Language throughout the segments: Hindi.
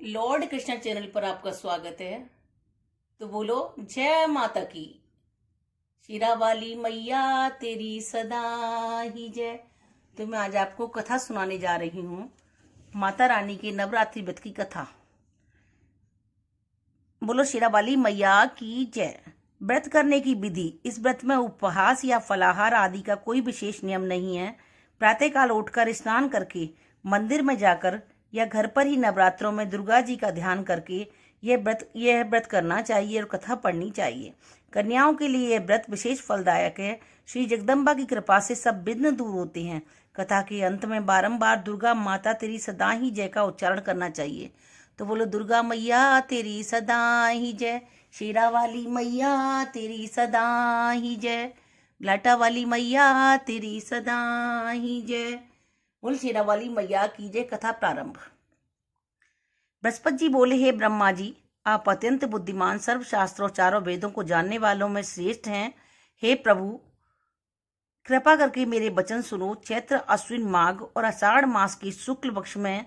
लॉर्ड कृष्णा चैनल पर आपका स्वागत है। तो बोलो जय माता की। शीरा वाली मैया तेरी सदा ही जय। तो मैं आज आपको कथा सुनाने जा रही हूँ, माता रानी के नवरात्रि व्रत की कथा। बोलो शीरा वाली मैया की जय। व्रत करने की विधि। इस व्रत में उपवास या फलाहार आदि का कोई विशेष नियम नहीं है। प्रातःकाल उठकर स्नान करके मंदिर में जाकर या घर पर ही नवरात्रों में दुर्गा जी का ध्यान करके यह व्रत करना चाहिए और कथा पढ़नी चाहिए। कन्याओं के लिए यह व्रत विशेष फलदायक है। श्री जगदम्बा की कृपा से सब विघ्न दूर होते हैं। कथा के अंत में बारंबार दुर्गा माता तेरी सदा ही जय का उच्चारण करना चाहिए। तो बोलो दुर्गा मैया तेरी सदा ही जय। शीरा वाली मैया तेरी सदा ही जय। लाटा वाली मैया तेरी सदा ही जय। बोल शीरा वाली मैया की जय। कथा प्रारंभ। बृहस्पति जी बोले, हे ब्रह्मा जी, आप अत्यंत बुद्धिमान, सर्वशास्त्रों चारों वेदों को जानने वालों में श्रेष्ठ हैं। हे प्रभु, कृपा करके मेरे वचन सुनो। चैत्र, अश्विन, माघ और आषाढ़ मास की शुक्ल पक्ष में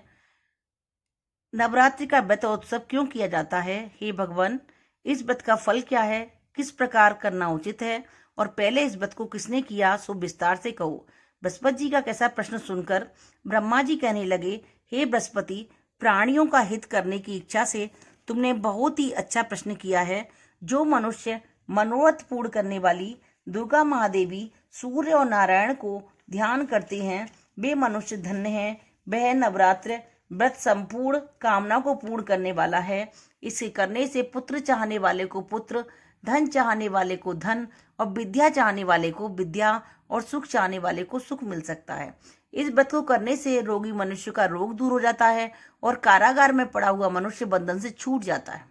नवरात्रि का व्रत उत्सव क्यों किया जाता है? हे भगवान, इस व्रत का फल क्या है? किस प्रकार करना उचित है? और पहले इस व्रत को किसने किया, सो विस्तार से कहो। बृहस्पति जी का कैसा प्रश्न सुनकर ब्रह्मा जी कहने लगे, हे बृहस्पति, प्राणियों का हित करने की इच्छा से तुमने बहुत ही अच्छा प्रश्न किया है। जो मनुष्य मनोरथ पूर्ण करने वाली दुर्गा महादेवी, सूर्य और नारायण को ध्यान करते हैं, वे मनुष्य धन्य हैं। वह नवरात्र व्रत संपूर्ण कामना को पूर्ण करने वाला है। इसे करने से पुत्र चाहने वाले को पुत्र, धन चाहने वाले को धन और विद्या चाहने वाले को विद्या और सुख चाहने वाले को सुख मिल सकता है। इस व्रत को करने से रोगी मनुष्य का रोग दूर हो जाता है और कारागार में पड़ा हुआ मनुष्य बंधन से छूट जाता है।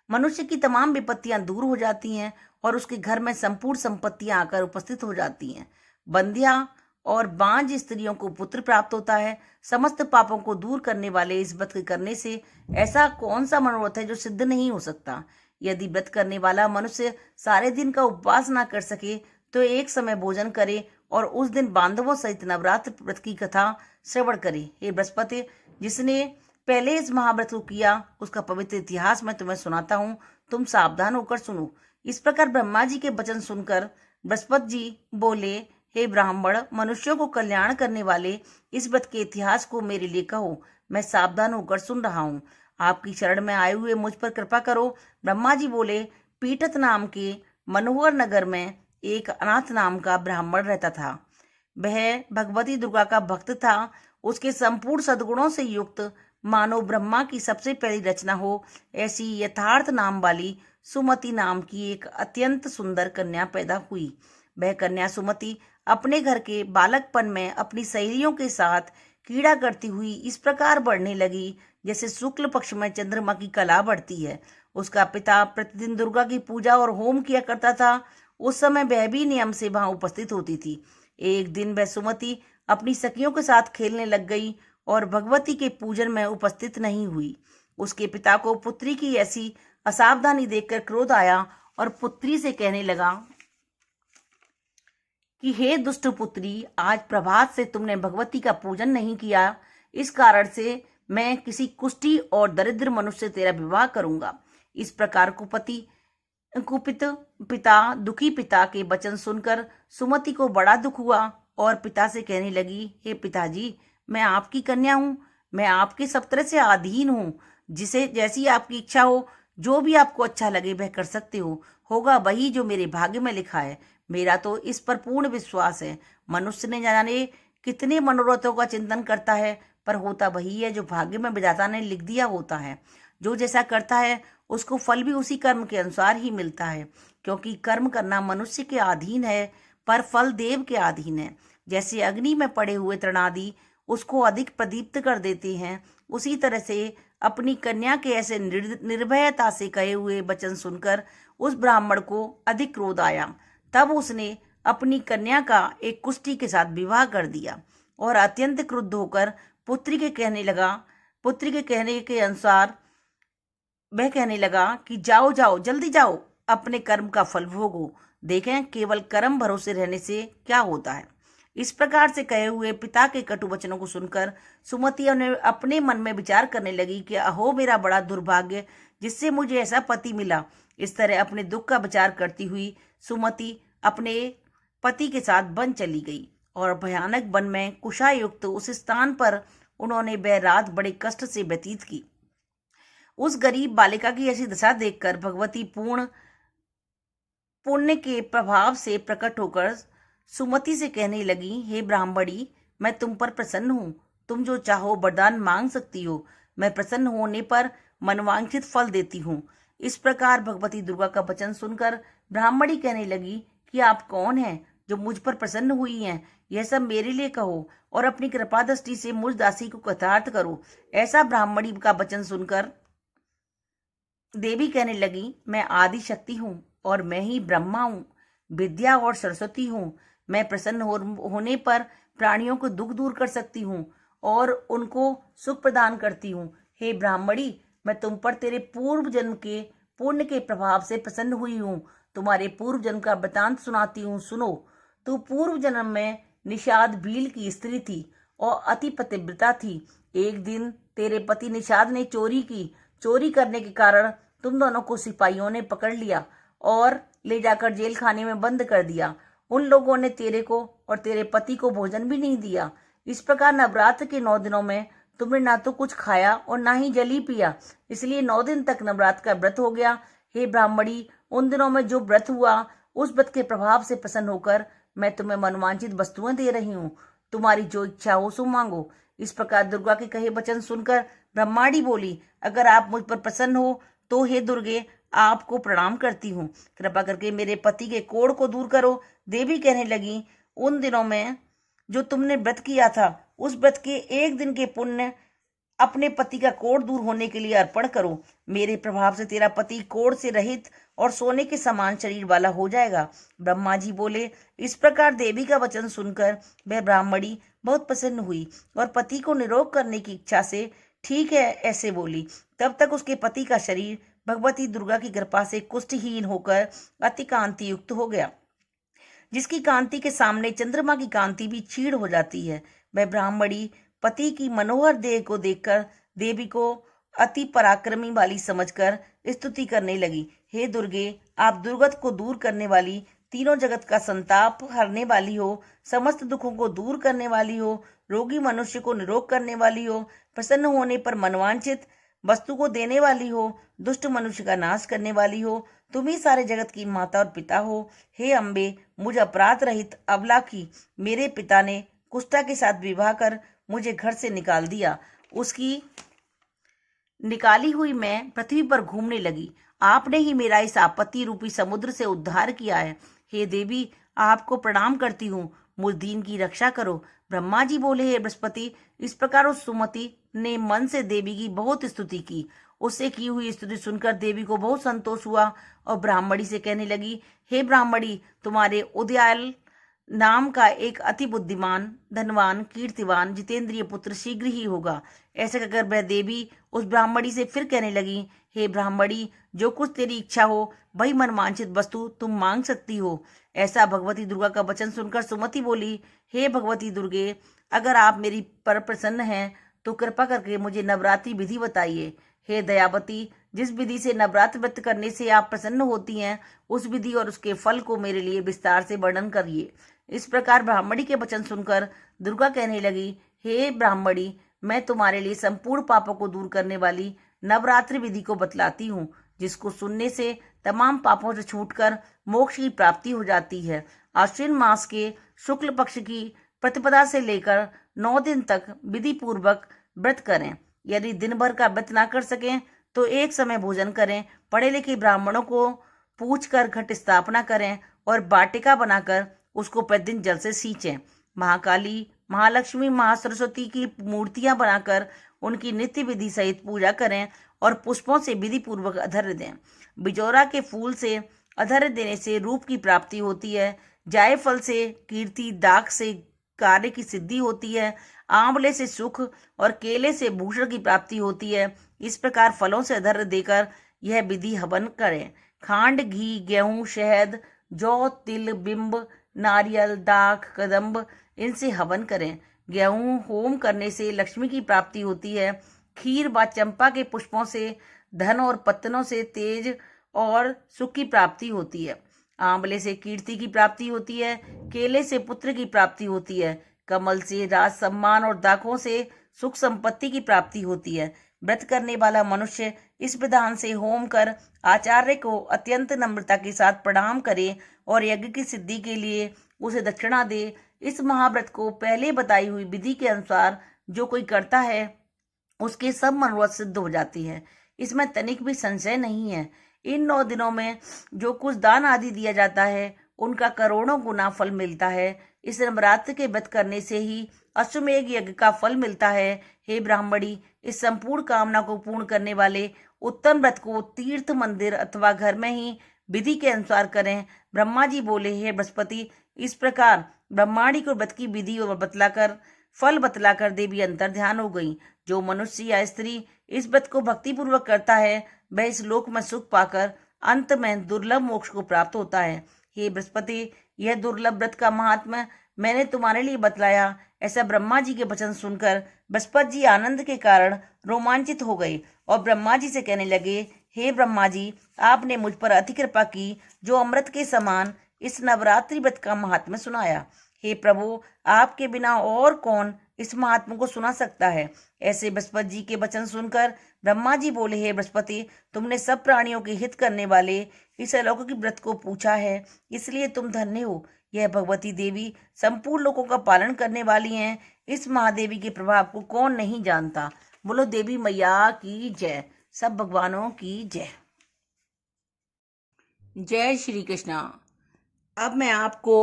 मनुष्य की तमाम विपत्तियां दूर हो जाती हैं और उसके घर में संपूर्ण संपत्तियां आकर उपस्थित हो जाती हैं। बंध्या और बांझ स्त्रियों को पुत्र प्राप्त होता है। समस्त पापों को दूर करने वाले इस व्रत के करने से ऐसा कौन सा मनोरथ है जो सिद्ध नहीं हो सकता? यदि व्रत करने वाला मनुष्य सारे दिन का उपवास ना कर सके तो एक समय भोजन करे और उस दिन बांधवों सहित नवरात्र व्रत की कथा श्रवण करे। हे बृहस्पति, जिसने पहले इस महाव्रत को किया उसका पवित्र इतिहास मैं तुम्हें सुनाता हूँ, तुम सावधान होकर सुनो। इस प्रकार ब्रह्मा जी के वचन सुनकर बृहस्पति जी बोले, हे ब्राह्मण, मनुष्यों को कल्याण करने वाले इस व्रत के इतिहास को मेरे लिए कहो। मैं सावधान होकर सुन रहा हूँ। आपकी शरण में आए हुए मुझ पर कृपा करो। ब्रह्मा जी बोले, पीटत नाम के मनोहर नगर में एक अनाथ नाम का ब्राह्मण रहता था। वह भगवती दुर्गा का भक्त था। उसके संपूर्ण सद्गुणों से युक्त, मानो ब्रह्मा की सबसे पहली रचना हो ऐसी यथार्थ नाम वाली सुमति नाम की एक अत्यंत सुंदर कन्या पैदा हुई। वह कन्या सुमति अपने घर के बालकपन में अपनी सहेलियों के साथ कीड़ा करती हुई इस प्रकार बढ़ने लगी जैसे शुक्ल पक्ष में चंद्रमा की कला बढ़ती है। उसका पिता प्रतिदिन दुर्गा की पूजा और होम किया करता था। उस समय वह भी नियम से वहां उपस्थित होती थी। एक दिन वह सुमति अपनी सखियों के साथ खेलने लग गई और भगवती के पूजन में उपस्थित नहीं हुई। उसके पिता को पुत्री की ऐसी असावधानी देखकर क्रोध आया और पुत्री से कहने लगा कि हे दुष्ट पुत्री, आज प्रभात से तुमने भगवती का पूजन नहीं किया। इस कारण से मैं किसी कुष्ठी और दरिद्र मनुष्य से तेरा विवाह करूंगा। इस प्रकार कुपित पिता दुखी पिता के वचन सुनकर सुमति को बड़ा दुख हुआ और पिता से कहने लगी, हे पिताजी, मैं आपकी कन्या हूँ। मैं आपके सब तरह से अधीन हूँ। जिसे जैसी आपकी इच्छा हो, जो भी आपको अच्छा लगे वह कर सकते हो। होगा वही जो मेरे भाग्य में लिखा है। मेरा तो इस पर पूर्ण विश्वास है। मनुष्य ने जाने कितने मनोरथों का चिंतन करता है, पर होता वही है जो भाग्य में विधाता ने लिख दिया होता है। जो जैसा करता है उसको फल भी उसी कर्म के अनुसार ही मिलता है, क्योंकि कर्म करना मनुष्य के अधीन है पर फल देव के अधीन है। जैसे अग्नि में पड़े हुए तृणादि उसको अधिक प्रदीप्त कर देते हैं, उसी तरह से अपनी कन्या के ऐसे निर्भयता से कहे हुए वचन सुनकर उस ब्राह्मण को अधिक क्रोध आया। तब उसने अपनी कन्या का एक कुष्ठी के साथ विवाह कर दिया और अत्यंत क्रुद्ध होकर पुत्री के कहने के अनुसार वह कहने लगा कि जाओ जाओ, जल्दी जाओ, अपने कर्म का फल भोगो। देखें केवल कर्म भरोसे रहने से क्या होता है। इस प्रकार से कहे हुए पिता के कटु वचनों को सुनकर सुमति ने अपने मन में विचार करने लगी कि अहो मेरा बड़ा दुर्भाग्य, जिससे मुझे ऐसा पति मिला। इस तरह अपने दुख का विचार करती हुई सुमति अपने पति के साथ वन चली गई और भयानक वन में कुशायुक्त उस स्थान पर उन्होंने वह रात बड़े कष्ट से व्यतीत की। उस गरीब बालिका की ऐसी दशा देखकर भगवती पूर्ण पुण्य के प्रभाव से प्रकट होकर सुमति से कहने लगी, हे ब्राह्मणी, मैं तुम पर प्रसन्न हूँ। तुम जो चाहो वरदान मांग सकती हो। मैं प्रसन्न होने पर मनवांछित फल देती हूँ। इस प्रकार भगवती दुर्गा का वचन सुनकर ब्राह्मणी कहने लगी कि आप कौन हैं जो मुझ पर प्रसन्न हुई हैं? यह सब मेरे लिए कहो और अपनी कृपा दृष्टि से मुझ दासी को कृतार्थ करो। ऐसा ब्राह्मणी का वचन सुनकर देवी कहने लगी, मैं आदि शक्ति हूँ और मैं ही ब्रह्मा हूँ, विद्या और सरस्वती हूँ। मैं प्रसन्न होने पर प्राणियों को दुख दूर कर सकती हूँ और उनको सुख प्रदान करती हूँ। हे ब्राह्मणी, मैं तुम पर तेरे पूर्व जन्म के पुण्य के प्रभाव से प्रसन्न हुई हूँ। तुम्हारे पूर्व जन्म का वृतांत सुनाती हूँ, सुनो। तू पूर्व जन्म में निषाद भील की स्त्री थी और अति पतिव्रता थी। एक दिन तेरे पति निषाद ने चोरी की। चोरी करने के कारण तुम दोनों को सिपाहियों ने पकड़ लिया और ले जाकर जेल खाने में बंद कर दिया। उन लोगों ने तेरे को और तेरे पति को भोजन भी नहीं दिया। इस प्रकार नवरात्र के 9 दिनों में तुमने ना तो कुछ खाया और ना ही जल ही पिया, इसलिए 9 दिन तक नवरात्र का व्रत हो गया। हे ब्राह्मणी, उन दिनों में जो व्रत हुआ उस व्रत के प्रभाव से प्रसन्न होकर मैं तुम्हें मनवांछित वस्तुएं दे रही हूँ। तुम्हारी जो इच्छा हो सो मांगो। इस प्रकार दुर्गा के कहे वचन सुनकर ब्रह्माणी बोली, अगर आप मुझ पर प्रसन्न हो तो हे दुर्गे, आपको प्रणाम करती हूँ। कृपा करके मेरे पति के कोढ़ को दूर करो। देवी कहने लगी, उन दिनों में जो तुमने व्रत किया था उस व्रत के 1 दिन के पुण्य अपने पति का कोढ़ दूर होने के लिए अर्पण करो। मेरे प्रभाव से तेरा पति कोढ़ से रहित और सोने के समान शरीर वाला हो जाएगा। ब्रह्मा जी बोले। इस प्रकार देवी का वचन सुनकर वह ब्राह्मणी बहुत प्रसन्न हुई और पति को निरोग करने की इच्छा से ठीक है ऐसे बोली। तब तक उसके पति का शरीर भगवती दुर्गा की कृपा से कुष्ठहीन होकर अति कांति युक्त हो गया, जिसकी कांति के सामने चंद्रमा की कांति भी क्षीण हो जाती है। वह ब्राह्मणी पति की मनोहर देह को देखकर देवी को अति पराक्रमी वाली समझकर स्तुति करने लगी। हे दुर्गे, आप दुर्गत को दूर करने वाली, तीनों जगत का संताप हरने वाली हो, समस्त दुखों को दूर करने वाली हो, रोगी मनुष्य को निरोग करने वाली हो, प्रसन्न होने पर मनवांछित वस्तु को देने वाली हो, दुष्ट मनुष्य का नाश करने वाली हो, तुम ही सारे जगत की माता और पिता हो। हे अम्बे, मुझ अपराध रहित अबला की मेरे पिता ने कुष्ठा के साथ विवाह कर मुझे घर से निकाल दिया। उसकी निकाली हुई मैं पृथ्वी पर घूमने लगी। आपने ही मेरा इस आपत्ति रूपी समुद्र से उद्धार किया है। हे देवी, आपको प्रणाम करती हूँ, मुझ दीन की रक्षा करो। ब्रह्मा जी बोले, हे बृहस्पति। इस प्रकार उस सुमति ने मन से देवी की बहुत स्तुति की। उससे की हुई स्तुति सुनकर देवी को बहुत संतोष हुआ और ब्राह्मणी से कहने लगी, हे ब्राह्मणी, तुम्हारे उदयाल नाम का एक अति बुद्धिमान, धनवान, कीर्तिवान, जितेंद्रिय पुत्र शीघ्र ही होगा। ऐसे कहकर वह देवी उस ब्राह्मणी से फिर कहने लगी, हे ब्राह्मणी, जो कुछ तेरी इच्छा हो वही मनवांछित वस्तु तुम मांग सकती हो। ऐसा भगवती दुर्गा का वचन सुनकर सुमति बोली, हे भगवती दुर्गे, अगर आप मेरी पर प्रसन्न हैं तो कृपा करके मुझे नवरात्रि विधि बताइए। हे दयावती, जिस विधि से नवरात्र व्रत करने से आप प्रसन्न होती हैं उस विधि और उसके फल को मेरे लिए विस्तार से वर्णन करिए। इस प्रकार ब्राह्मणी के वचन सुनकर दुर्गा कहने लगी, हे ब्राह्मणी, मैं तुम्हारे लिए संपूर्ण पापों को दूर करने वाली नवरात्रि विधि को बतलाती हूँ, जिसको सुनने से तमाम पापों से छूटकर मोक्ष की प्राप्ति हो जाती है। आश्विन मास के शुक्ल पक्ष की प्रतिपदा से लेकर 9 दिन तक विधि पूर्वक व्रत करें। यदि दिन भर का व्रत ना कर सकें तो एक समय भोजन करें। पढ़े लिखे ब्राह्मणों को पूछकर घट स्थापना करें और वाटिका बनाकर उसको प्रतिदिन जल से सींचें। महाकाली, महालक्ष्मी, महासरस्वती की मूर्तियां बनाकर उनकी नित्य विधि सहित पूजा करें और पुष्पों से विधि पूर्वक अधर्य दें। बिजौरा के फूल से अधर्य देने से रूप की प्राप्ति होती है। जायफल से कीर्ति, दाख से कार्य की सिद्धि होती है। आंवले से सुख और केले से भूषण की प्राप्ति होती है। इस प्रकार फलों से अधर्य देकर यह विधि हवन करें। खांड, घी, गेहूं, शहद, जौ, तिल, बिंब, नारियल, दाख, कदम्ब इनसे हवन करें। गेहूं होम करने से लक्ष्मी की प्राप्ति होती है। खीर व चंपा के पुष्पों से धन और पत्तनों से तेज और सुख की प्राप्ति होती है। आंवले से कीर्ति की प्राप्ति होती है। केले से पुत्र की प्राप्ति होती है। कमल से राज सम्मान और दाखों से सुख संपत्ति की प्राप्ति होती है। व्रत करने वाला मनुष्य इस विधान से होम कर आचार्य को अत्यंत नम्रता के साथ प्रणाम करे और यज्ञ की सिद्धि के लिए उसे दक्षिणा दे। इस महाव्रत को पहले बताई हुई विधि के अनुसार जो कोई करता है उसके सब मनोरथ सिद्ध हो जाती है। इसमें तनिक भी संशय नहीं है। इन 9 दिनों में जो कुछ दान आदि दिया जाता है उनका करोड़ों गुना फल मिलता है। इस नवरात्र के व्रत करने से ही अश्वमेध यज्ञ का फल मिलता है। हे ब्राह्मणी, इस संपूर्ण कामना को पूर्ण करने वाले उत्तम व्रत को तीर्थ, मंदिर अथवा घर में ही विधि के अनुसार करें। ब्रह्मा जी बोले, हे बृहस्पति, इस प्रकार ब्रह्माणी को व्रत की विधि और फल बतलाकर देवी अंतर ध्यान हो गई। जो मनुष्य या स्त्री इस व्रत को भक्ति पूर्वक करता है वह इस लोक में सुख पाकर अंत में दुर्लभ मोक्ष को प्राप्त होता है। हे बृहस्पति, यह दुर्लभ व्रत का महात्म्य मैंने तुम्हारे लिए बतलाया। ऐसा ब्रह्मा जी के वचन सुनकर बृहस्पति जी आनंद के कारण रोमांचित हो गए और ब्रह्मा जी से कहने लगे, हे ब्रह्मा जी, आपने मुझ पर अति कृपा की जो अमृत के समान इस नवरात्रि व्रत का महात्म्य सुनाया। हे प्रभु, आपके बिना और कौन इस महात्मा को सुना सकता है। ऐसे बृहस्पति जी के वचन सुनकर ब्रह्मा जी बोले, हे बृहस्पति, तुमने सब प्राणियों के हित करने वाले इस अलौकिक व्रत को पूछा है, इसलिए तुम धन्य हो। यह भगवती देवी संपूर्ण लोगों का पालन करने वाली हैं। इस महादेवी के प्रभाव को कौन नहीं जानता। बोलो देवी मैया की जय। सब भगवानों की जय। जय श्री कृष्णा। अब मैं आपको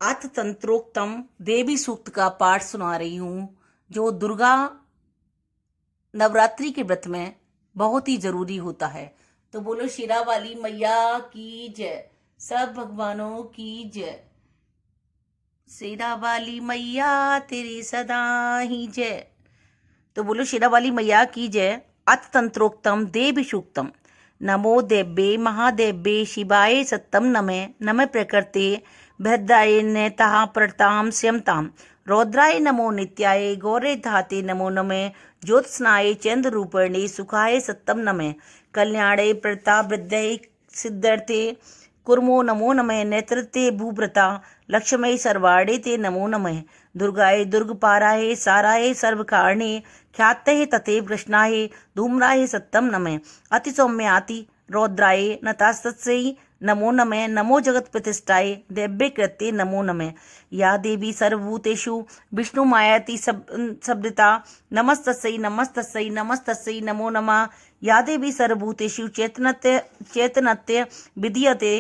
अथ तंत्रोक्तम देवी सूक्त का पाठ सुना रही हूं, जो दुर्गा नवरात्रि के व्रत में बहुत ही जरूरी होता है। तो बोलो शिरा वाली मैया की जय। सब भगवानों की जय। शिरा वाली मैया तेरी सदा ही जय। तो बोलो शिरा वाली मैया की जय। अथ तंत्रोक्तम देवी सूक्तम। नमो देव्ये महादेव्ये शिवाय सत्तम नमे नम प्रकृते भद्राय नेता प्रताम श्यमताम रौद्राय नमो नित्याय गौरे धाते नमो नमे ज्योत्स्नाय चंद्र रूपिणे सुखाय सत्तम नमे कल्याणे प्रता वृद्धये सिद्धर्थे कुर्मो नमो नमः नेत्रते भूभृता लक्ष्मये सर्वाणे ते नमो नमः दुर्गाय दुर्गपाराय साराय सर्वकारणे ख्यातये तथैव कृष्णाय धूम्राय सत्तम नमः अति सौम्याति रौद्राय नतास्तस्यै नमो नमः नमो जगत प्रतिष्ठाय देव्ये कृत्ये नमो नमः या देवी सर्वभूतेषु विष्णु मायाति शब्दिता नमस्तस्यै नमस्तस्यै नमस्तस्यै नमो नमः या देवी सर्वभूतेषु चैतन्य विधीयते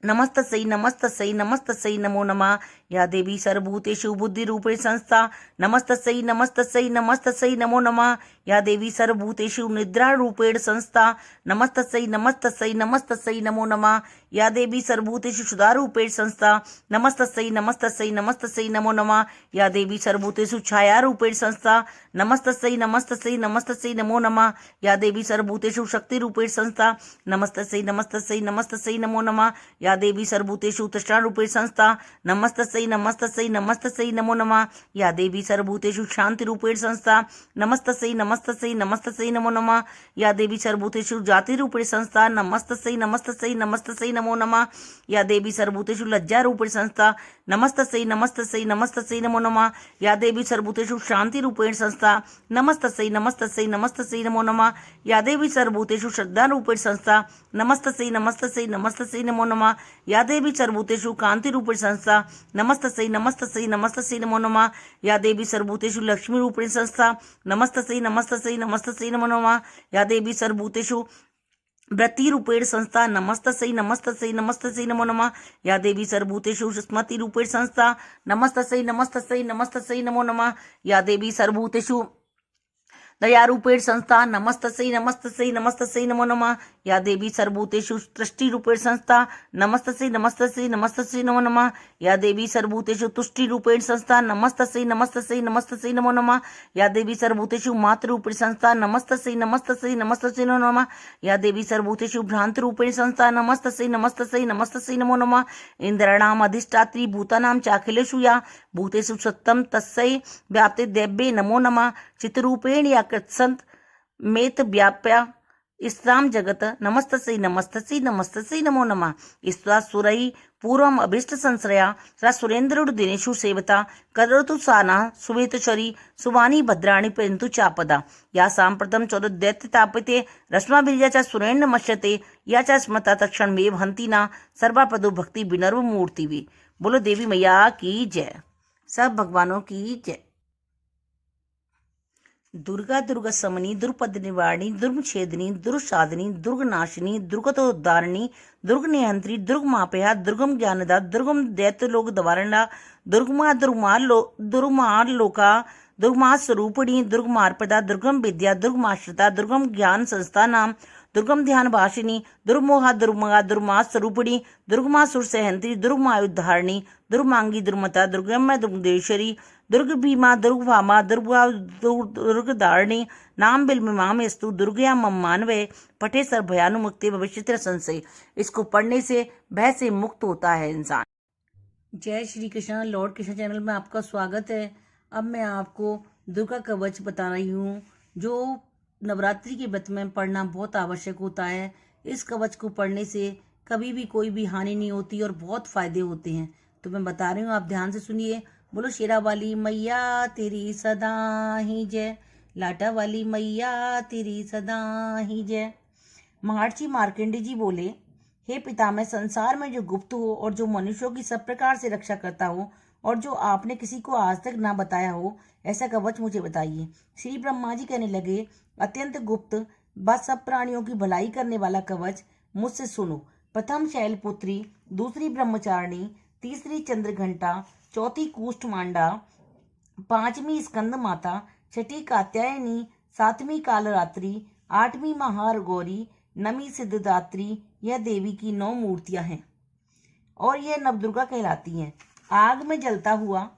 नमस्तस्यै नमस्तस्यै नमस्तस्यै नमो नमः या देवी सर्वभूतेषु बुद्धि रूपेण संस्था नमस्तस्यै नमस्तस्यै नमस्तस्यै नमो नमः या देवी सर्वभूतेषु निद्रा रूपेण संस्था नमस्तस्यै नमस्तस्यै नमस्तस्यै नमो नमः या देवी सर्वभूतेषु सुधा रूपेण संस्था नमस्तस्यै नमस्तस्यै नमस्तस्यै नमो नमः या देवी सर्वभूतेषु छाया रूपेण संस्था नमस्तस्यै नमस्तस्यै नमस्तस्यै नमो नमः या देवी सर्वभूतेषु शक्ति रूपेण संस्था नमस्तस्यै नमस्तस्यै नमस्तस्यै नमो नमः या देवी सर्वभूतेषु तृष्णा रूपेण संस्था नमस्तस्यै नमस्तस्यै नमस्तस्यै नमो नमः या देवी सर्वभूतेषु शांति रूपेण संस्था नमस्तस्यै नमस्तस्यै नमस्तस्यै नमो नमः या देवी सर्वभूतेषु जाति रूपेण संस्था नमस्तस्यै नमस्तस्यै नमस्तस्यै नमो नमः या देवी सर्वभूतेषु लज्जा रूपेण संस्था नमस्तस्यै नमस्तस्यै नमस्तस्यै नमो नमः या देवी सर्वभूतेषु शांति रूपेण संस्था नमस्तस्यै नमस्तस्यै नमस्तस्यै नमो नमः या देवी सर्वभूतेषु श्रद्धा रूपेण संस्था नमस्तस्यै नमस्तस्यै नमस्तस्यै नमो नमः या देवी सर्वभूतेषु कांति रूपेण संस्था नमस्तस्यै नमस्तस्यै नमस्तस्यै नमो नमः या देवी सर्वभूतेषु लक्ष्मी रूपेण संस्था नमस्तस्यै नमस्तस्यै नमस्तस्यै नमो नमः या देवी सर्वभूतेषु व्रति रूपेण संस्था नमस्तस्यै नमस्तस्यै नमस्तस्यै नमो नमः या देवी सर्वभूतेषु स्मृति रूपेण संस्था नमस्तस्यै नमस्तस्यै नमस्तस्यै नमो नमः या देवी सर्वभूतेषु दयारूपेण संस्था नमस्तस्यै नमस्तस्यै नमस्तस्यै नमो नमः। या देवी सर्वभूतेषु तुष्टिरूपेण संस्था नमस्तस्यै नमस्तस्यै नमस्तस्यै नमो नमः। या देवी सर्वभूतेषु तुष्टिरूपेण संस्था नमस्तस्यै नमस्तस्यै नमस्तस्यै नमो नमः। या देवी सर्वभूतेषु मातृरूपेण संस्था नमस्तस्यै नमस्तस्यै नमस्तस्यै नमो नमः। या देवी सर्वभूतेषु भ्रांतरूपेण संस्था नमस्तस्यै नमस्तस्यै नमस्तस्यै नमो नमः। इंद्राणाम् अधिष्ठात्री भूतानां चाखिलेषु या भूतेषु सत्तम तस्यै व्याप्ते देव्ये नमो नमः। चित्रूपेण या कृत्संत मेत व्याप्या इस्लाम जगत नमस्तस्यै नमस्तस्यै नमस्तस्यै नमो नमः। ईश्वरा सुरई पूर्वम अभिष्ट संश्रया सा सुरेंद्र दिनेशु सेवता करोतु साना सुवेतचरी सुवानी भद्राणी पेन्तु चापदा। या सांप्रतम चौददैत्य तापिते रश्मा बीजा च सुरेण नमश्यते या च स्मता तक्षण में हंती ना सर्वापदो भक्ति विनर्व मूर्ति भी। बोलो देवी मैया की जय। सब भगवानों की जय। दुर्गा दुर्गा समनी दुर्पद निवारणी दुर्ग छेदनी दुर्ग साधनी दुर्ग नाशिनी दुर्गतोद्धारिणी दुर्ग नियंत्री दुर्ग मापया दुर्गम ज्ञानदा दुर्गम दैत्य लोक दवारणा दुर्गमार लोका दुर्गमा स्वरूपिणी दुर्गमार्पदा दुर्गम विद्या दुर्गमाश्रिता दुर्गम ज्ञान संस्था नाम दुर्गम ध्यान भाषिनी दुर्मोहा दुर्मा स्वरूपिणी दुर्गमा सुर सहंत्री दुर्गमायुद्धारिणी दुर्मांगी दुर्मता दुर्गम दुर्गेश्वरी दुर्ग भीमा दुर्ग भामा दुर्ग धारणी नाम बिलमिमाम स्तु दुर्गया मम मानवे पठे सर भयानुमुक्ति भविष्य संशय। इसको पढ़ने से भय से मुक्त होता है इंसान। जय श्री कृष्ण। लॉर्ड कृष्ण चैनल में आपका स्वागत है। अब मैं आपको दुर्गा कवच बता रही हूँ जो नवरात्रि के व्रत में पढ़ना बहुत आवश्यक होता है। इस कवच को पढ़ने से कभी भी कोई भी हानि नहीं होती और बहुत फायदे होते हैं। तो मैं बता रही हूँ, आप ध्यान से सुनिए। बोलो शेरा वाली मैया तेरी सदा ही जय, लाटा वाली मैया तेरी सदा ही जय। महर्षि मार्कंडेय जी बोले, हे पिता, मैं संसार में जो गुप्त हो और जो मनुष्यों की सब प्रकार से रक्षा करता हो और जो आपने किसी को आज तक ना बताया हो, ऐसा कवच मुझे बताइए। श्री ब्रह्मा जी कहने लगे, अत्यंत गुप्त बस सब प्राणियों की भलाई करने वाला कवच मुझसे सुनो। प्रथम शैलपुत्री, दूसरी ब्रह्मचारिणी, तीसरी चंद्रघंटा, चौथी कूष्ठ मांडा, पांचवी स्कंद माता, छठी कात्यायनी, सातवीं कालरात्रि, आठवीं महार गौरी, नवी सिद्धदात्री। यह देवी की 9 मूर्तियां हैं और यह नवदुर्गा कहलाती हैं। आग में जलता हुआ,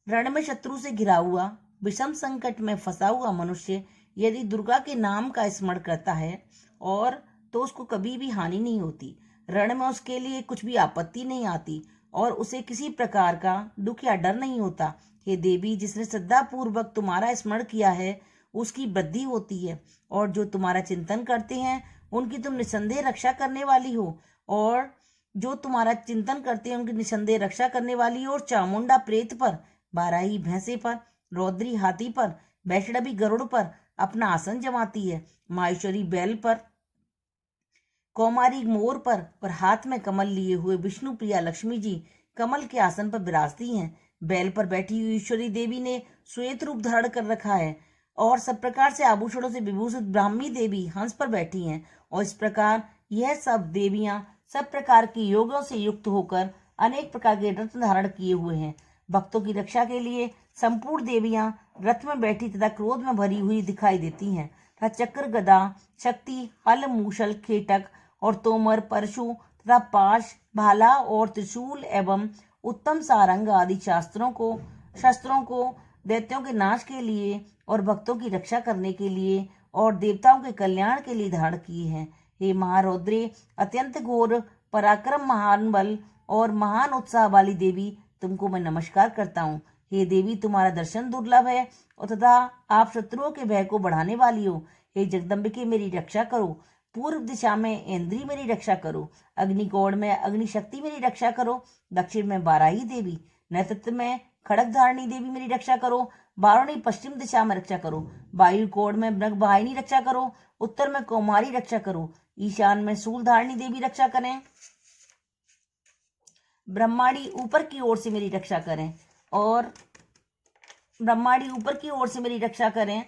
रण में शत्रु से घिरा हुआ, विषम संकट में फंसा हुआ मनुष्य यदि दुर्गा के नाम का स्मरण करता है और तो उसको कभी भी हानि नहीं होती। रण में उसके लिए कुछ भी आपत्ति नहीं आती और उसे किसी प्रकार का दुख या डर नहीं होता। हे देवी, जिसने श्रद्धा पूर्वक तुम्हारा स्मरण किया है उसकी वृद्धि होती है और जो तुम्हारा चिंतन करते हैं उनकी तुम निसंदेह रक्षा करने वाली हो और जो तुम्हारा चिंतन करते हैं उनकी निसंदेह रक्षा करने वाली हो। और चामुंडा प्रेत पर, बाराही भैंसे पर, रौद्री हाथी पर, वैष्णवी गरुड़ पर अपना आसन जमाती है। माहेश्वरी बैल पर, कौमारी मोर पर और हाथ में कमल लिए हुए विष्णु प्रिया लक्ष्मी जी कमल के आसन पर विराजती हैं। बैल पर बैठी हुई ईश्वरी देवी ने श्वेत रूप धारण कर रखा है और सब प्रकार से आभूषणों से विभूषित ब्राह्मी देवी हंस पर बैठी हैं। और इस प्रकार यह सब देवियां सब प्रकार की योगों से युक्त होकर अनेक प्रकार के रत्न धारण किए हुए हैं। भक्तों की रक्षा के लिए संपूर्ण देवियां रथ में बैठी तथा क्रोध में भरी हुई दिखाई देती हैं तथा चक्र, गदा, शक्ति, हल, मूषल, खेटक और तोमर, परशु तथा पाश, भाला और त्रिशूल एवं उत्तम सारंग आदि शस्त्रों को दैत्यों के नाश के लिए और भक्तों की रक्षा करने के लिए और देवताओं के कल्याण के लिए धारण किए हैं। हे महारौद्रे, अत्यंत घोर पराक्रम, महान बल और महान उत्साह वाली देवी, तुमको मैं नमस्कार करता हूँ। हे देवी, तुम्हारा दर्शन दुर्लभ है और तथा आप शत्रुओं के भय को बढ़ाने वाली हो। हे जगदम्बिके, मेरी रक्षा करो। पूर्व दिशा में इंद्री मेरी रक्षा करो। अग्निकोण में अग्नि शक्ति मेरी रक्षा करो। दक्षिण में बाराही देवी, नेतृत्व में खड़ग धारणी देवी मेरी रक्षा करो। बारुणी पश्चिम दिशा में रक्षा करो। वायु कोण में मृगवाहिनी रक्षा करो। उत्तर में कौमारी रक्षा करो। ईशान में शूल धारणी देवी रक्षा करें। ब्रह्मांडी ऊपर की ओर से मेरी रक्षा करें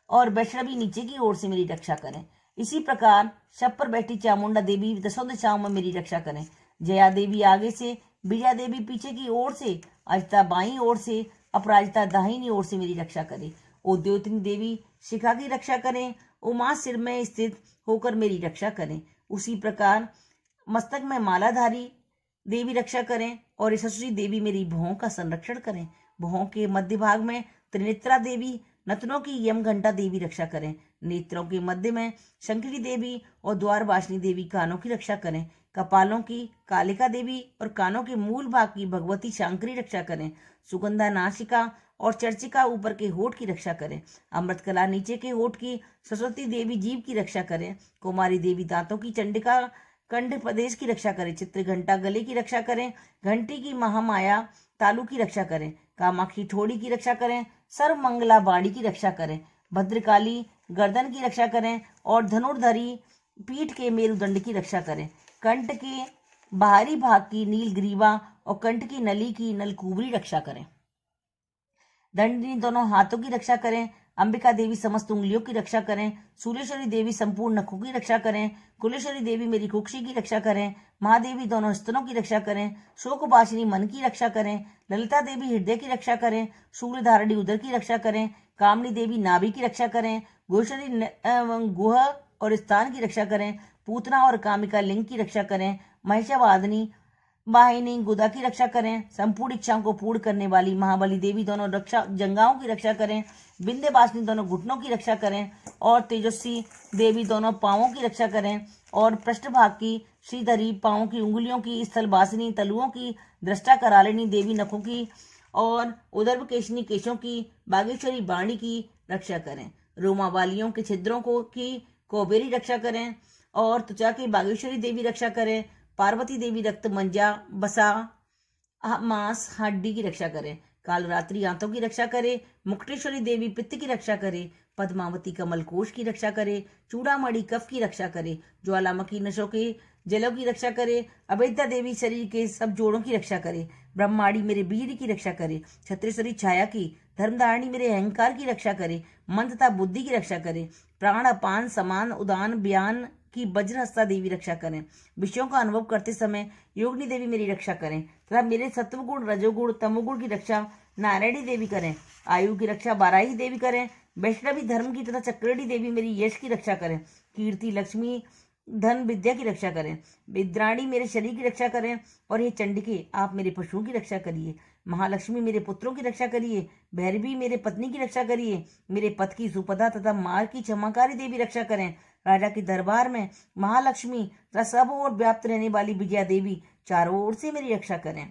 और वैष्णवी नीचे की ओर से मेरी रक्षा करें। इसी प्रकार शब पर बैठी चामुंडा देवी दसों दिशाओं में मेरी रक्षा करें। जया देवी आगे से, विजया देवी पीछे की ओर से, अजिता बाईं ओर से, अपराजिता दाहिनी ओर से मेरी रक्षा करे उद्योतनी देवी शिखा की रक्षा करें। उमा सिर में स्थित होकर मेरी रक्षा करें। उसी प्रकार मस्तक में मालाधारी देवी रक्षा करें और यशस्वी देवी मेरी भुवों का संरक्षण करें। भुवों के मध्य भाग में त्रिनेत्रा देवी, नतनों की यम घंटा देवी रक्षा करें। नेत्रों के मध्य में शंकरी देवी और द्वारवासिनी देवी कानों की रक्षा करें। कपालों की कालिका देवी और कानों के मूल भाग की भगवती शांकरी रक्षा करें। सुगंधा नासिका और चर्चिका ऊपर के होठ की रक्षा करें। अमृतकला नीचे के होठ की सरस्वती देवी जीव की रक्षा करें। कुमारी देवी दांतों की चंडिका कंठ प्रदेश की रक्षा करें। चित्र घंटा गले की रक्षा करें। घंटी की महामाया तालु की रक्षा करें। कामाक्षी ठोड़ी की रक्षा करें। सर्वमंगला बाड़ी की रक्षा करें। भद्रकाली गर्दन की रक्षा करें और धनुर्धरी पीठ के मेरुदंड की रक्षा करें। कंठ के बाहरी भाग की नीलग्रीवा और कंठ की नली की नलकुबरी रक्षा करें। दंडिनी दोनों हाथों की रक्षा करें। अंबिका देवी समस्त उंगलियों की रक्षा करें। सूलेश्वरी देवी संपूर्ण नखों की रक्षा करें। कुलेश्वरी देवी मेरी कुक्षी की रक्षा करें। महादेवी दोनों स्तनों की रक्षा करें। शोकवासिनी मन की रक्षा करें। ललिता देवी हृदय की रक्षा करें। शूलधारणी उदर की रक्षा करें। कामनी देवी नाभि की रक्षा करें। गोश्वरी गुह और स्थान की रक्षा करें। पूतना और कामिका लिंग की रक्षा करें। महिषावादिनी वाहिनी गुदा की रक्षा करें। संपूर्ण इच्छाओं को पूर्ण करने वाली महाबली देवी दोनों रक्षा जंगाओं की रक्षा करें। विंध्यवासिनी दोनों घुटनों की रक्षा करें और तेजस्वी देवी दोनों पांवों की रक्षा करें और पृष्ठभाग की श्रीधरी पांवों की उंगलियों की स्थलवासिनी तलुओं की दृष्टा करालिनी देवी नखों की और उदर्भ केशनी केशों की बागेश्वरी बाणी की रक्षा करें। रोमा वालियों के छिद्रों की कोबेरी रक्षा करें और त्वचा की बागेश्वरी देवी रक्षा करें। पार्वती देवी रक्त मंजा बसा मांस हड्डी की रक्षा करें। काल रात्रि आंतों की रक्षा करे। मुक्तेश्वरी देवी पित्त की रक्षा करे। पद्मावती कमल कोश की रक्षा करे। चूड़ामणि कफ की रक्षा करे। ज्वालामुखी नशों के जलों की रक्षा करे। अभेद्या देवी शरीर के सब जोड़ों की रक्षा करे। ब्रह्माणी मेरे वीर की रक्षा करे। छत्रेश्वरी छाया की धर्मधारिणी मेरे अहंकार की रक्षा करे। मन तथा बुद्धि की रक्षा करे। प्राण अपान समान उदान बयान की वज्रहस्ता देवी रक्षा करें। विषयों का अनुभव करते समय योगिनी देवी मेरी रक्षा करें तथा मेरे सत्वगुण रजोगुण तमोगुण की रक्षा नारायणी देवी करें। आयु की रक्षा बाराही देवी करें। वैष्णवी धर्म की तथा चक्रेणी देवी मेरी यश की रक्षा करें। कीर्ति लक्ष्मी धन विद्या की रक्षा करें। विद्राणी मेरे शरीर की रक्षा करें और ये चंडिके आप मेरे पशुओं की रक्षा करिए। महालक्ष्मी मेरे पुत्रों की रक्षा करिए। भैरवी मेरे पत्नी की रक्षा करिए। मेरे पथ की सुपदा तथा मार की क्षमाकारी देवी रक्षा करें। राजा के दरबार में महालक्ष्मी तथा सब ओर व्याप्त रहने वाली विजया देवी चारों ओर से मेरी रक्षा करें।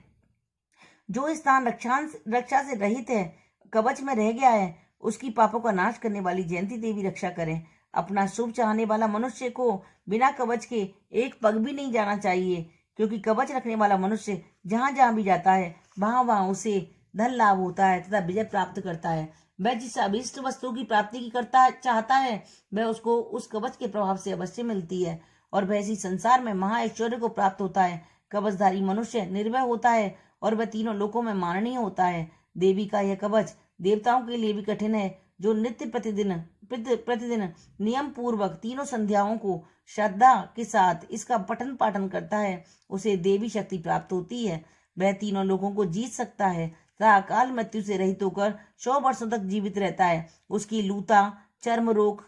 जो स्थान रक्षा से रहित है, कवच में रह गया है, उसकी पापों का नाश करने वाली जयंती देवी रक्षा करें। अपना शुभ चाहने वाला मनुष्य को बिना कवच के एक पग भी नहीं जाना चाहिए, क्योंकि कवच रखने वाला मनुष्य जहां जहां भी जाता है वहां वहां उसे धन लाभ होता है तथा विजय प्राप्त करता है। वह जिस अभीष्ट वस्तु की प्राप्ति की चाहता है वह उसको उस कवच के प्रभाव से अवश्य मिलती है और वह इसी संसार में महा ऐश्वर्य को प्राप्त होता है। कवचधारी मनुष्य निर्भय होता है और वह तीनों लोकों में माननीय होता है। देवी का यह कवच देवताओं के लिए भी कठिन है। जो नित्य प्रतिदिन नियम पूर्वक तीनों संध्याओं को श्रद्धा के साथ इसका पठन पाठन करता है उसे देवी शक्ति प्राप्त होती है। वह तीनों लोगों को जीत सकता है तथा अकाल मृत्यु से रहित होकर 100 वर्षों तक जीवित रहता है। उसकी लूता चर्म रोग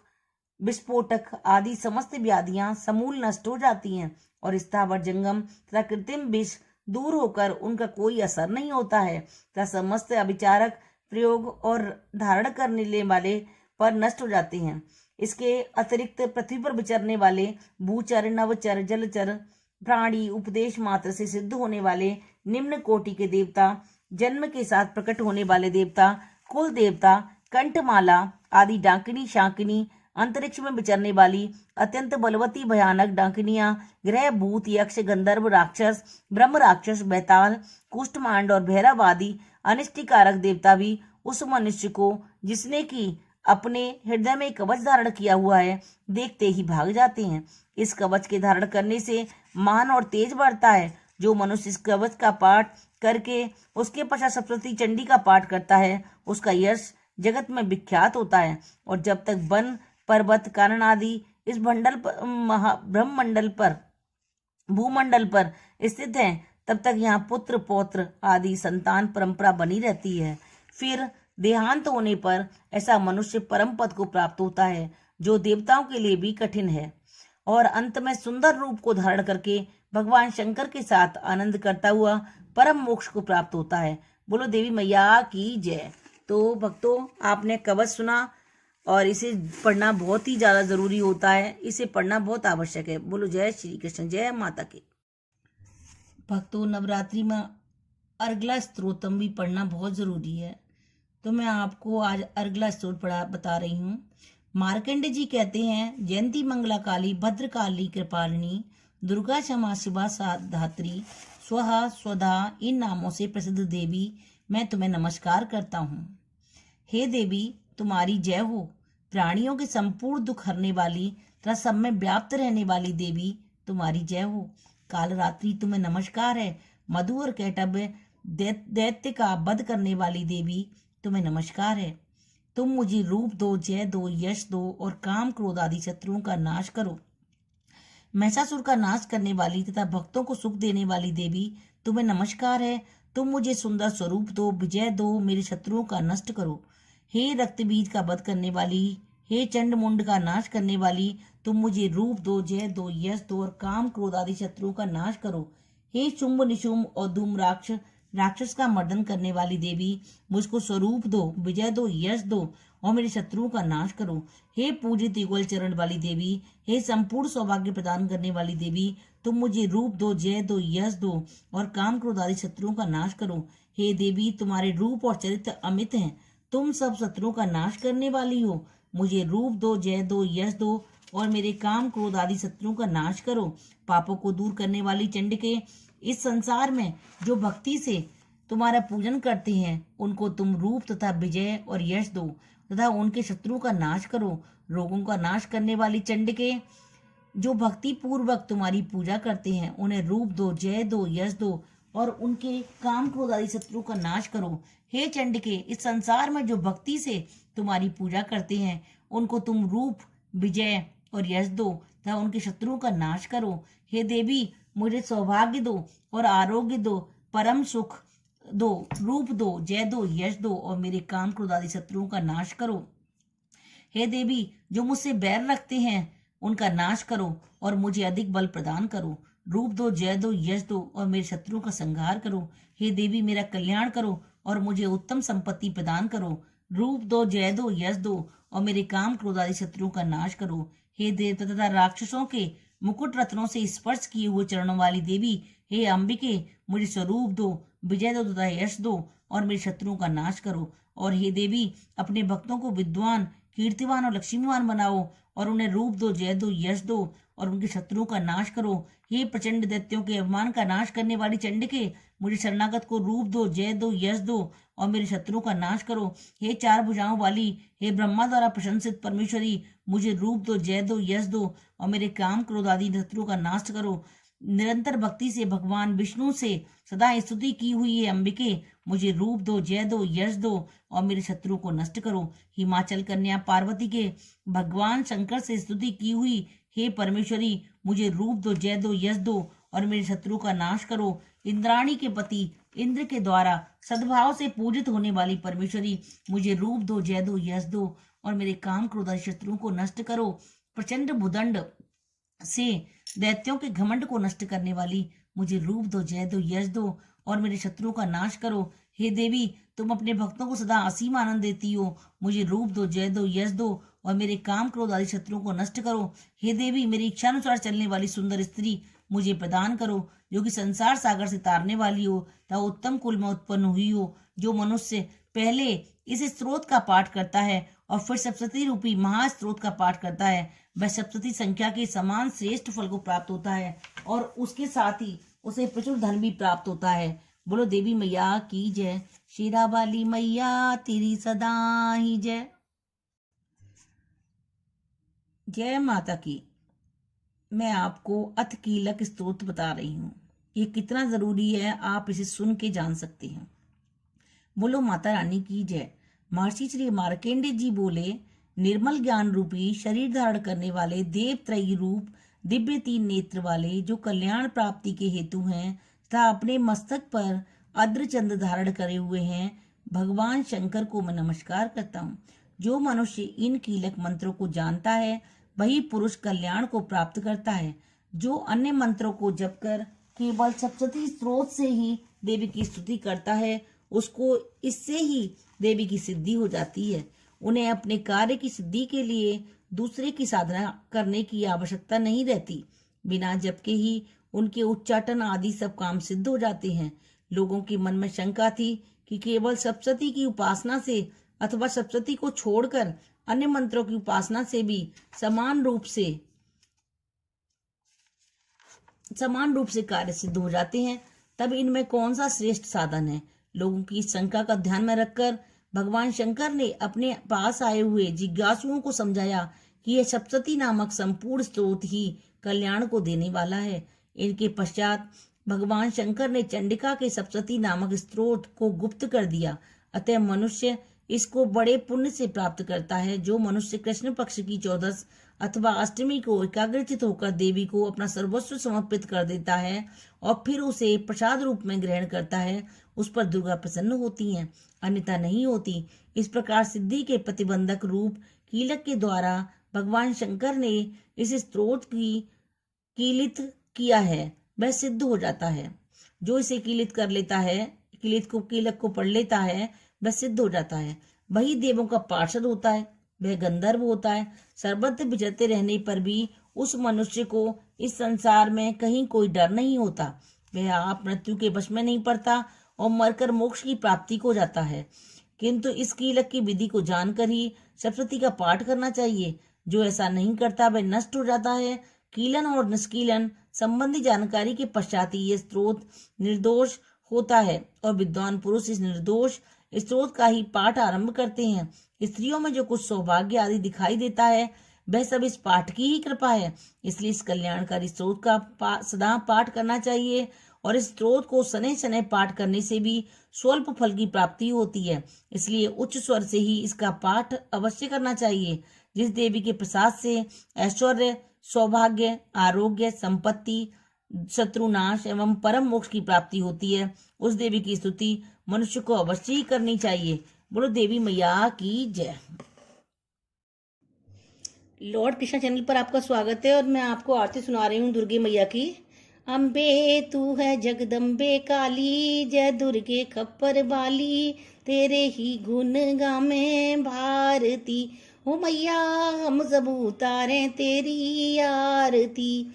विस्फोटक आदि समस्त व्याधियां समूल नष्ट हो जाती हैं और स्थावर जंगम तथा कृत्रिम विष दूर होकर उनका कोई असर नहीं होता है तथा समस्त अभिचारक प्रयोग और धारण करने वाले पर नष्ट हो जाते हैं। इसके अतिरिक्त पृथ्वी पर विचरने वाले भूचर नवचर जलचर प्राणी उपदेश मात्र से सिद्ध होने वाले निम्न कोटि के देवता जन्म के साथ प्रकट होने वाले देवता कुल देवता कंठमाला आदि डाकिनी शाकिनी अंतरिक्ष में विचरने वाली अत्यंत बलवती भयानक डाकिनियां ग्रह भूत यक्ष गंधर्व राक्षस ब्रह्म राक्षस बैताल कुष्ठमांड और भैरव आदि अनिष्टिकारक देवता भी उस मनुष्य को जिसने की अपने हृदय में कवच धारण किया हुआ है देखते ही भाग जाते हैं। इस कवच के धारण करने से मान और तेज बढ़ता है। जो मनुष्य इस कवच का पाठ करके उसके पश्चात सप्तशती चंडी का पाठ करता है उसका यश जगत में विख्यात होता है। और जब तक वन पर्वत कारण आदि इस ब्रह्मंडल पर भूमंडल पर स्थित है तब तक यहाँ पुत्र पौत्र आदि संतान परंपरा बनी रहती है। फिर देहांत होने पर ऐसा मनुष्य परम पद को प्राप्त होता है जो देवताओं के लिए भी कठिन है, और अंत में सुंदर रूप को धारण करके भगवान शंकर के साथ आनंद करता हुआ परम मोक्ष को प्राप्त होता है। बोलो देवी मैया की जय। तो भक्तों, आपने कवच सुना और इसे पढ़ना बहुत ही ज्यादा जरूरी होता है, इसे पढ़ना बहुत आवश्यक है। बोलो जय श्री कृष्ण, जय माता की। भक्तों, नवरात्रि में अर्गला स्तोत्रम भी पढ़ना बहुत जरूरी है, तो मैं आपको आज अर्गला स्तोत्र बता रही हूँ। मार्कंडे जी कहते हैं, जयंती मंगला काली भद्रकाली कृपालिनी दुर्गा क्षमा शिवा धात्री स्वहा स्वधा, इन नामों से प्रसिद्ध देवी मैं तुम्हें नमस्कार करता हूँ। हे देवी, तुम्हारी जय हो। प्राणियों के संपूर्ण दुख हरने वाली तथा सब में व्याप्त रहने वाली देवी तुम्हारी जय हो। काल रात्रि तुम्हें नमस्कार है। मधु और कैटभ दैत्य का वध करने वाली देवी तुम्हें नमस्कार है। तुम मुझे रूप दो, जय दो, यश दो और काम क्रोध आदि शत्रुओं का नाश करो। महिषासुर का नाश करने वाली तथा भक्तों को सुख देने वाली देवी तुम्हें नमस्कार है। तुम मुझे सुंदर स्वरूप दो, विजय दो, मेरे शत्रुओं का नष्ट करो। हे रक्त बीज का वध करने वाली, हे चंड मुंड का नाश करने वाली, तुम मुझे रूप दो, जय दो, यश दो और काम क्रोध आदि शत्रुओं का नाश करो। हे शुंभ निशुंभ और धूम राक्षस का मर्दन करने वाली देवी, मुझको स्वरूप दो, विजय दो, यश दो और मेरे शत्रुओं का नाश करो। हे पूजित युगल चरण वाली देवी, हे संपूर्ण सौभाग्य प्रदान करने वाली देवी, तुम मुझे रूप दो, जय दो, यश दो और काम क्रोध आदि शत्रुओं का नाश करो। हे देवी, तुम्हारे रूप और चरित्र अमित हैं, तुम सब शत्रुओं का नाश करने वाली हो। मुझे रूप दो, जय दो, यश दो और मेरे काम क्रोध आदि शत्रुओं का नाश करो। पापों को दूर करने वाली चंडिके, इस संसार में जो भक्ति से तुम्हारा पूजन करते हैं उनको तुम रूप तथा विजय और यश दो तथा उनके शत्रुओं का नाश करो। रोगों का नाश करने वाली चंडिके, जो भक्ति पूर्वक तुम्हारी पूजा करते हैं उन्हें रूप दो, जय दो, यश दो और उनके काम क्रोध आदि शत्रुओं का नाश करो। हे चंडिके, इस संसार में जो भक्ति से तुम्हारी पूजा करते हैं उनको तुम रूप, विजय और यश दो तथा उनके शत्रुओं का नाश करो। हे देवी, मुझे सौभाग्य दो और आरोग्य दो, परम सुख दो, रूप दो, जय दो, यश दो और मेरे काम क्रोध आदि शत्रुओं का नाश करो। हे देवी, जो मुझसे बैर रखते हैं उनका नाश करो और मुझे अधिक बल प्रदान करो। रूप दो, जय दो, यश दो और मेरे शत्रुओं का संहार करो। हे देवी, मेरा कल्याण करो और मुझे उत्तम संपत्ति प्रदान करो। रूप दो, जय दो, यश दो और मेरे काम क्रोध आदि शत्रुओं का नाश करो। हे देवता तथा राक्षसों के मुकुट रत्नों से स्पर्श किए हुए चरणों वाली देवी, हे अंबिके, मुझे स्वरूप दो, विजय दो तथा यश दो और मेरे शत्रुओं का नाश करो। और हे देवी, अपने भक्तों को विद्वान, कीर्तिवान और लक्ष्मीवान बनाओ और उन्हें रूप दो, जय दो, यश दो और उनके शत्रुओं का नाश करो। हे प्रचंड दैत्यों के अभिमान का नाश करने वाली चंडिके, मुझे शरणागत को रूप दो, जय दो, यश दो और मेरे शत्रुओं का नाश करो। हे चार भुजाओं वाली, हे ब्रह्मा द्वारा प्रशंसित परमेश्वरी, मुझे रूप दो, जय दो, यश दो और मेरे काम क्रोध आदि शत्रुओं का नाश करो। निरंतर भक्ति से भगवान विष्णु से सदा स्तुति की हुई है अंबिके, मुझे रूप दो, जय दो, यश दो और मेरे शत्रु को नष्ट करो। हिमाचल कन्या पार्वती के भगवान शंकर से स्तुति की हुई, हे परमेश्वरी, मुझे रूप दो, जय दो, यश दो और मेरे शत्रु का नाश करो। इंद्राणी के पति इंद्र के द्वारा सद्भाव से पूजित होने वाली परमेश्वरी, मुझे रूप दो, जय दो, यश दो और मेरे काम क्रोध शत्रुओं को नष्ट करो। प्रचंड भूदंड से दैत्यों के घमंड को नष्ट करने वाली, मुझे रूप दो, जय दो, यश दो और मेरे शत्रुओं का नाश करो। हे देवी, तुम अपने भक्तों को सदा असीम आनंद देती हो, मुझे रूप दो, जय दो, यश दो और मेरे काम क्रोध आदि शत्रुओं को नष्ट करो। हे देवी, मेरी इच्छानुसार चलने वाली सुंदर स्त्री मुझे प्रदान करो, जो कि संसार सागर से तारने वाली हो तथा उत्तम कुल में उत्पन्न हुई हो। जो मनुष्य पहले इस स्त्रोत का पाठ करता है और फिर सप्तशती रूपी महास्त्रोत का पाठ करता है, वह सप्तशती संख्या के समान श्रेष्ठ फल को प्राप्त होता है और उसके साथ ही उसे प्रचुर धन भी प्राप्त होता है। बोलो देवी मैया की जय। शेरा वाली मैया तेरी सदा ही जय। जय माता की। मैं आपको अथ कीलक स्तोत्र बता रही हूँ, ये कितना जरूरी है आप इसे सुन के जान सकते हैं। बोलो माता रानी की जय। महर्षि श्री मार्केंडे जी बोले, निर्मल ज्ञान रूपी शरीर धारण करने वाले देव त्रयी रूप दिव्य 3 नेत्र वाले, जो कल्याण प्राप्ति के हेतु हैं तथा अपने मस्तक पर अद्रचंद धारण करे हुए हैं, भगवान शंकर को मैं नमस्कार करता हूँ। जो मनुष्य इन कीलक मंत्रों को जानता है वही पुरुष कल्याण को प्राप्त करता है। जो अन्य मंत्रों को जप कर केवल सप्तशती स्रोत से ही देवी की स्तुति करता है उसको इससे ही देवी की सिद्धि हो जाती है। उन्हें अपने कार्य की सिद्धि के लिए दूसरे की साधना करने की आवश्यकता नहीं रहती। बिना जप के ही उनके उच्चाटन आदि सब काम सिद्ध हो जाते हैं। लोगों के मन में शंका थी कि केवल सप्तशती की उपासना से अथवा सप्तशती को छोड़कर अन्य मंत्रों की उपासना से भी समान रूप से कार्य सिद्ध हो जाते हैं, तब इनमें कौन सा श्रेष्ठ साधन है। लोगों की शंका का ध्यान में रखकर भगवान शंकर ने अपने पास आए हुए जिज्ञासुओं को समझाया कि यह सप्तशती नामक संपूर्ण स्रोत ही कल्याण को देने वाला है। इनके पश्चात भगवान शंकर ने चंडिका के सप्तशती नामक स्रोत को गुप्त कर दिया। अतः मनुष्य इसको बड़े पुण्य से प्राप्त करता है। जो मनुष्य कृष्ण पक्ष की 14 अथवा अष्टमी को एकाग्रचित होकर देवी को अपना सर्वस्व समर्पित कर देता है और फिर उसे प्रसाद रूप में ग्रहण करता है, उस पर दुर्गा प्रसन्न होती हैं, अन्यथा नहीं होती। इस प्रकार सिद्धि के प्रतिबंधक रूप कीलक के द्वारा भगवान शंकर ने इस स्त्रोत की कीलित किया है वह सिद्ध हो जाता है। जो इसे कीलित कर लेता है, कीलक को पढ़ लेता है, वह सिद्ध हो जाता है। वही देवों का पार्षद होता है, वह गंधर्व होता है। सर्वत्र विचरते रहने पर भी उस मनुष्य को इस संसार में कहीं कोई डर नहीं होता। वह आप मृत्यु के वश में नहीं पड़ता और मरकर मोक्ष की प्राप्ति को जाता है। किंतु इस कीलक की विधि को जानकर ही सप्तशती का पाठ करना चाहिए। जो ऐसा नहीं करता वह नष्ट हो जाता है। कीलन और निष्कीलन संबंधी जानकारी के पश्चात ही ये स्त्रोत निर्दोष होता है और विद्वान पुरुष इस निर्दोष स्त्रोत का ही पाठ आरंभ करते हैं। स्त्रियों में जो कुछ सौभाग्य आदि दिखाई देता है वह सब इस पाठ की ही कृपा है। इसलिए इस कल्याणकारी स्त्रोत का सदा पाठ करना चाहिए और इस स्त्रोत को सने सने पाठ करने से भी स्वल्प फल की प्राप्ति होती है। इसलिए उच्च स्वर से ही इसका पाठ अवश्य करना चाहिए। जिस देवी के प्रसाद से ऐश्वर्य, सौभाग्य, आरोग्य, संपत्ति, शत्रुनाश एवं परम मोक्ष की प्राप्ति होती है, उस देवी की स्तुति मनुष्य को अवश्य ही करनी चाहिए। बोलो देवी मैया की जय। लॉर्ड कृष्णा चैनल पर आपका स्वागत है और मैं आपको आरती सुना रही हूँ दुर्गे मैया की। अम्बे तू है जगदम्बे काली, जय दुर्गे खप्पर बाली, तेरे ही गुण गामे भारती। हो मैया हम सब उतारे तेरी आरती।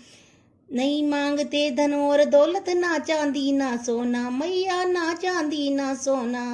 नहीं मांगते धन और दौलत, ना चांदी ना सोना, मैया ना चांदी ना सोना।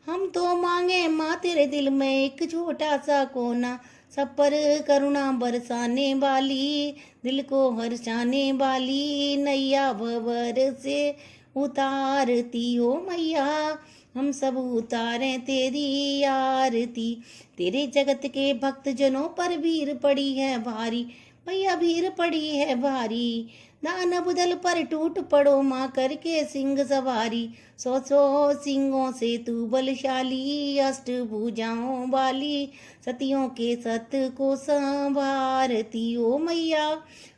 हम तो मांगे माँ तेरे दिल में एक छोटा सा कोना। सब पर करुणा बरसाने वाली, दिल को हर्षाने वाली, नैया भंवर से उतारती हो मैया हम सब उतारे तेरी आरती। तेरे जगत के भक्त जनों पर भीड़ पड़ी है भारी, मैया भीड़ पड़ी है भारी। दानव दल पर टूट पड़ो माँ करके सिंह सवारी। 100 सिंहों से तू बलशाली, अष्ट भुजाओं वाली, सतियों के सत को संवारती हो मैया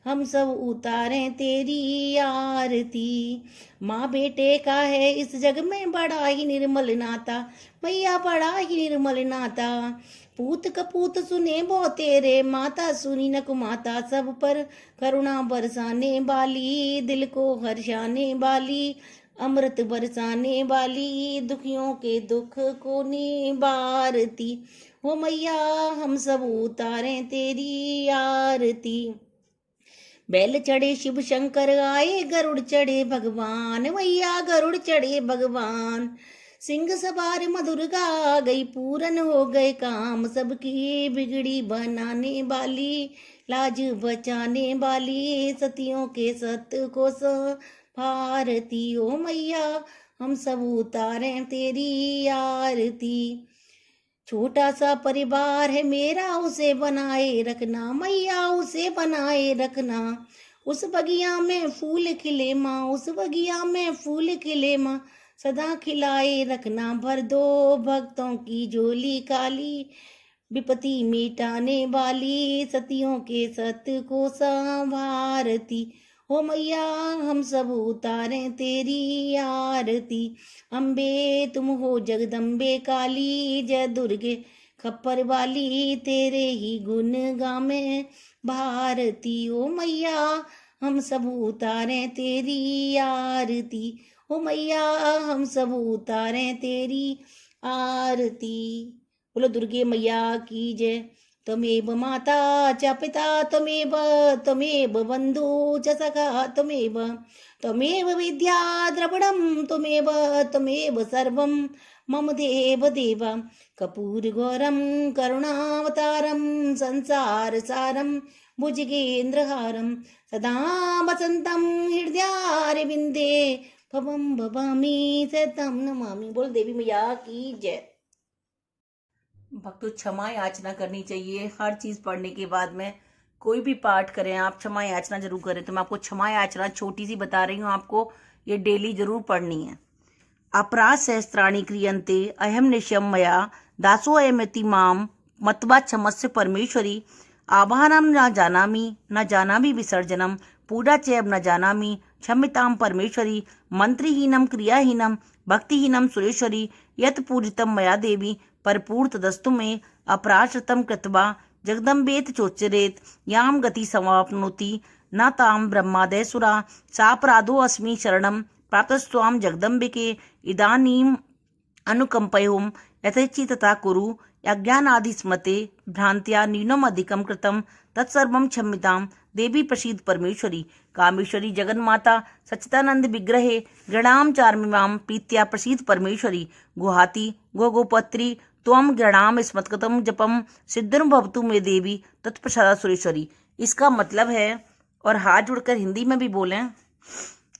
हम सब उतारे तेरी आरती। माँ बेटे का है इस जग में बड़ा ही निर्मल नाता, मैया बड़ा ही निर्मल नाता। पूत कपूत सुने वो तेरे, माता सुनी न कुमाता। सब पर करुणा बरसाने वाली, दिल को हर्षाने वाली, अमृत बरसाने वाली, दुखियों के दुख को निवारती हो मैया हम सब उतारे तेरी आरती। बैल चढ़े शिव शंकर आए, गरुड़ चढ़े भगवान, मैया गरुड़ चढ़े भगवान। सिंह सवार मधुर गा गई, पूरन हो गए काम, सबकी बिगड़ी बनाने वाली, लाज बचाने वाली, सतियों के सत को संवारती हो मैया हम सब उतारे तेरी आरती। छोटा सा परिवार है मेरा, उसे बनाए रखना मैया उसे बनाए रखना। उस बगिया में फूल खिले माँ, उस बगिया में फूल खिले माँ, सदा खिलाए रखना। भर दो भक्तों की झोली काली, विपत्ति मिटाने वाली, सतियों के सत को संवारती ओ मैया हम सब उतारें तेरी आरती। अम्बे तुम हो जगदम्बे काली जय दुर्गे, खप्पर वाली तेरे ही गुण गामे भारती। ओ मैया हम सब उतारें तेरी आरती। ओ मैया हम सब उतारें तेरी आरती। बोलो दुर्गे मैया की जय। त्वमेव माता च पिता त्वमेव, त्वमेव बन्धु च सखा त्वमेव, त्वमेव विद्या द्रविणं त्वमेव, त्वमेव सर्वं मम देव देव। कर्पूरगौरं करुणावतारं संसारसारं भुजगेन्द्रहारं, सदा वसन्तं हृदयारविन्दे भवं भवामि सततं नमामि। बोल देवी मैया की जय। भक्तों, क्षमा याचना करनी चाहिए हर चीज पढ़ने के बाद में। कोई भी पाठ करें आप, क्षमा याचना जरूर करें। तो मैं आपको क्षमा याचना छोटी सी बता रही हूँ, आपको ये डेली जरूर पढ़नी है। अपराध सहस्त्राणि क्रियन्ते अहम निश्चयं मया, दासो अयमिति माम मत्वा क्षमस्व परमेश्वरी। आवाहनम न जानामि, न जानामि विसर्जनम, पूजा चैव न जानामि, क्षम्यतां परमेश्वरी। मंत्रहीनम क्रियाहीनम भक्तिहीनम सुरेश्वरी, यत् पूजितम मया देवी परिपूर्ण तदस्तु में। अपराश्रतम कृत्वा जगदम्बेत चोच्चरेत, याम गति समाप्नोति न ताम ब्रह्मादयसुरा। सापराधो अस्मि शरणम प्रातस्त्वाम जगदम्बिके, इदानीम अनुकंपयोम यथेच्छि तथा कुरु। अज्ञानादिस्मते भ्रांत्या न्यूनम अधिकम कृतम तत्सर्वं क्षम्यताम देवी प्रसीद परमेश्वरी। कामेश्वरी जगन्माता सच्चिदानंद विग्रहे गृणाम चार्मिमाम प्रीत्या प्रसीद परमेश्वरी। गुहाती गोगोपत्री त्वम गृणाम स्मत्कृतम जपम सिद्धिर्म भवतु मे देवी तत्प्रसादा सुरेश्वरी। इसका मतलब है, और हाथ जोड़कर हिंदी में भी बोलें,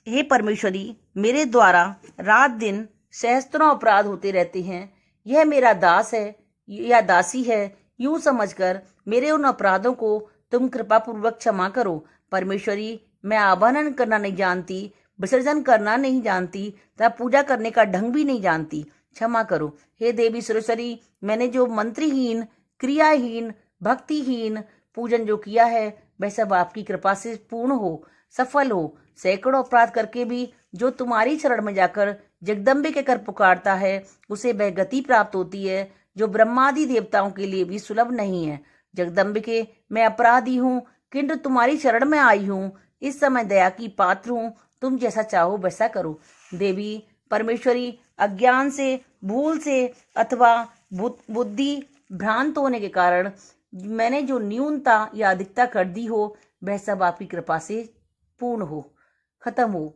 हे परमेश्वरी, मेरे द्वारा रात दिन सहस्त्रों अपराध होते रहते हैं। यह मेरा दास है या दासी है, यूं समझकर मेरे उन अपराधों को तुम कृपा पूर्वक क्षमा करो। परमेश्वरी, मैं आवाहन करना नहीं जानती, विसर्जन करना नहीं जानती, तथा पूजा करने का ढंग भी नहीं जानती, क्षमा करो। हे देवी सुरेश्वरी, मैंने जो मंत्रहीन क्रियाहीन भक्तिहीन पूजन जो किया है, वह सब आपकी कृपा से पूर्ण हो, सफल हो। सैकड़ों अपराध करके भी जो तुम्हारी शरण में जाकर जगदम्बे के कर पुकारता है, उसे वह गति प्राप्त होती है जो ब्रह्मादि देवताओं के लिए भी सुलभ नहीं है। जगदम्बिके, मैं अपराधी हूँ, किंतु तुम्हारी शरण में आई हूँ। इस समय दया की पात्र हूँ, तुम जैसा चाहो वैसा करो। देवी परमेश्वरी, अज्ञान से, भूल से अथवा बुद्धि भ्रांत होने के कारण मैंने जो न्यूनता या अधिकता कर दी हो, वह सब आपकी कृपा से पूर्ण हो, खत्म हो।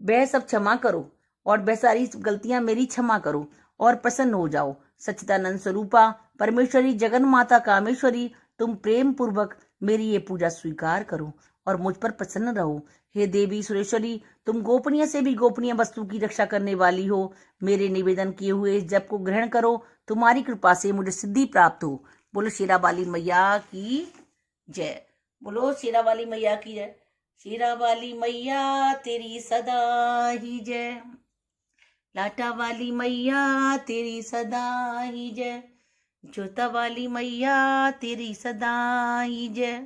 वह सब क्षमा करो और वह सारी गलतियां मेरी क्षमा करो और प्रसन्न हो जाओ। सच्चिदानंद स्वरूपा परमेश्वरी जगन माता कामेश्वरी, तुम प्रेम पूर्वक मेरी ये पूजा स्वीकार करो और मुझ पर प्रसन्न रहो। हे देवी सुरेश्वरी, तुम गोपनीय से भी गोपनीय वस्तु की रक्षा करने वाली हो। मेरे निवेदन किए हुए इस जप को ग्रहण करो, तुम्हारी कृपा से मुझे सिद्धि प्राप्त हो। बोलो शेरावाली मैया की जय। बोलो शेरावाली मैया की जय। शेरावाली मैया तेरी सदा ही जय। लाटा वाली मैया तेरी सदा ही जय। जोता वाली मैया तेरी सदा ही जय।